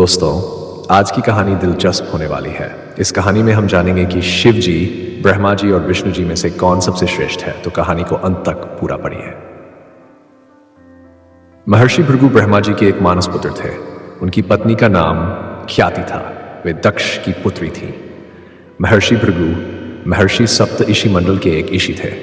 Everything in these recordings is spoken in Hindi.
दोस्तों, आज की कहानी दिलचस्प होने वाली है। इस कहानी में हम जानेंगे कि शिव जी, ब्रह्मा जी और विष्णु जी में से कौन सबसे श्रेष्ठ है। तो कहानी को अंत तक पूरा पढ़िए। महर्षि भृगु ब्रह्मा जी के एक मानस पुत्र थे। उनकी पत्नी का नाम ख्याति था। वे दक्ष की पुत्री थी। महर्षि भृगु महर्षि सप्त ऋषि मंडल के एक ऋषि थे।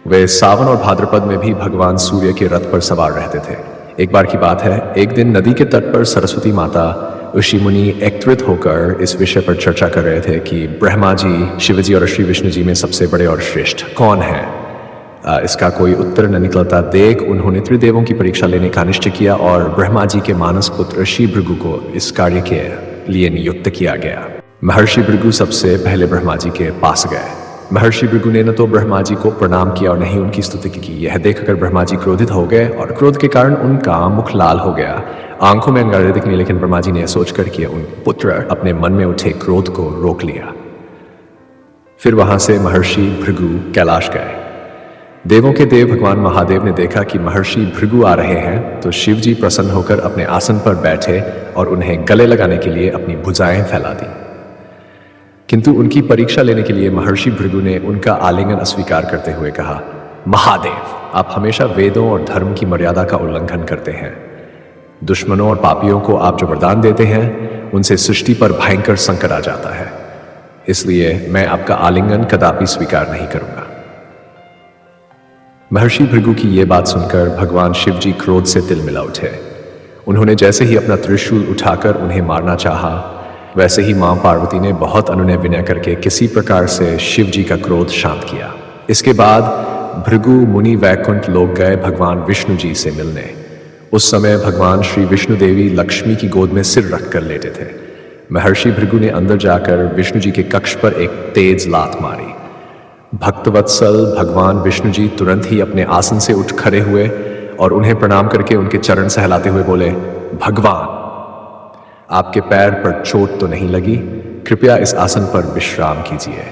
वे सावन और भाद्रपद में भी भगवान सूर्य के रथ पर सवार रहते थे। एक बार की बात है, एक दिन नदी के तट पर सरस्वती माता ऋषि मुनि एकत्रित होकर इस विषय पर चर्चा कर रहे थे कि ब्रह्मा जी, शिव जी और श्री विष्णु जी में सबसे बड़े और श्रेष्ठ कौन है। इसका कोई उत्तर न निकलता देख उन्होंने त्रिदेवों की परीक्षा लेने का निश्चय किया और ब्रह्मा जी के मानस पुत्र ऋषि भृगु को इस कार्य के लिए नियुक्त किया गया। महर्षि भृगु सबसे पहले ब्रह्मा जी के पास गए। महर्षि भृगु ने न तो ब्रह्मा जी को प्रणाम किया और न ही उनकी स्तुति की। यह देखकर ब्रह्मा जी क्रोधित हो गए और क्रोध के कारण उनका मुख लाल हो गया, आंखों में अंगारे दिखने। लेकिन ब्रह्मा जी ने सोचकर कि उन पुत्र अपने मन में उठे क्रोध को रोक लिया। फिर वहां से महर्षि भृगु कैलाश गए। देवों के देव भगवान महादेव ने देखा कि महर्षि भृगु आ रहे हैं, तो शिव जी प्रसन्न होकर अपने आसन पर बैठे और उन्हें गले लगाने के लिए अपनी भुजाएं फैला दी। किंतु उनकी परीक्षा लेने के लिए महर्षि भृगु ने उनका आलिंगन अस्वीकार करते हुए कहा, महादेव, आप हमेशा वेदों और धर्म की मर्यादा का उल्लंघन करते हैं। दुश्मनों और पापियों को आप जो वरदान देते हैं, उनसे सृष्टि पर भयंकर संकट आ जाता है। इसलिए मैं आपका आलिंगन कदापि स्वीकार नहीं करूंगा। महर्षि भृगु की यह बात सुनकर भगवान शिव जी क्रोध से तिलमिला उठे। उन्होंने जैसे ही अपना त्रिशूल उठाकर उन्हें मारना चाहा, वैसे ही मां पार्वती ने बहुत अनुनय विनय करके किसी प्रकार से शिव जी का क्रोध शांत किया। इसके बाद भृगु मुनि वैकुंठ लोक गए भगवान विष्णु जी से मिलने। उस समय भगवान श्री विष्णु देवी लक्ष्मी की गोद में सिर रखकर लेटे थे। महर्षि भृगु ने अंदर जाकर विष्णु जी के कक्ष पर एक तेज लात मारी। भक्तवत्सल भगवान विष्णु जी तुरंत ही अपने आसन से उठ खड़े हुए और उन्हें प्रणाम करके उनके चरण सहलाते हुए बोले, भगवान, आपके पैर पर चोट तो नहीं लगी? कृपया इस आसन पर विश्राम कीजिए।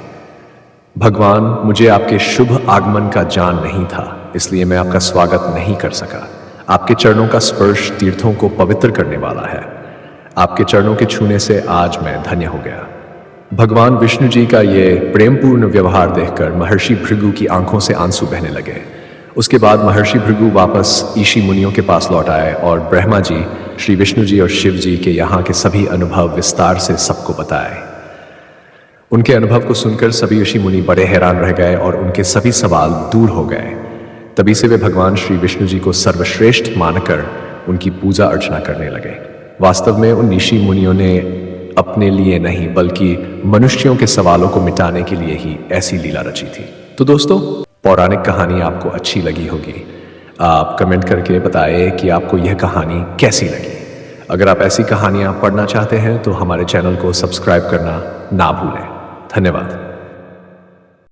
भगवान, मुझे आपके शुभ आगमन का जान नहीं था, इसलिए मैं आपका स्वागत नहीं कर सका। आपके चरणों का स्पर्श तीर्थों को पवित्र करने वाला है। आपके चरणों के छूने से आज मैं धन्य हो गया। भगवान विष्णु जी का ये प्रेमपूर्ण व्यवहार देखकर महर्षि भृगु की आंखों से आंसू बहने लगे। उसके बाद महर्षि भृगु वापस ऋषि मुनियों के पास लौट आए और ब्रह्मा जी, श्री विष्णु जी और शिव जी के यहाँ के सभी अनुभव विस्तार से सबको बताए। उनके अनुभव को सुनकर सभी ऋषि मुनि बड़े हैरान रह गए और उनके सभी सवाल दूर हो गए। तभी से वे भगवान श्री विष्णु जी को सर्वश्रेष्ठ मानकर उनकी पूजा अर्चना करने लगे। वास्तव में उन ऋषि मुनियों ने अपने लिए नहीं बल्कि मनुष्यों के सवालों को मिटाने के लिए ही ऐसी लीला रची थी। तो दोस्तों, पौराणिक कहानी आपको अच्छी लगी होगी। आप कमेंट करके बताएं कि आपको यह कहानी कैसी लगी। अगर आप ऐसी कहानियां पढ़ना चाहते हैं तो हमारे चैनल को सब्सक्राइब करना ना भूलें। धन्यवाद।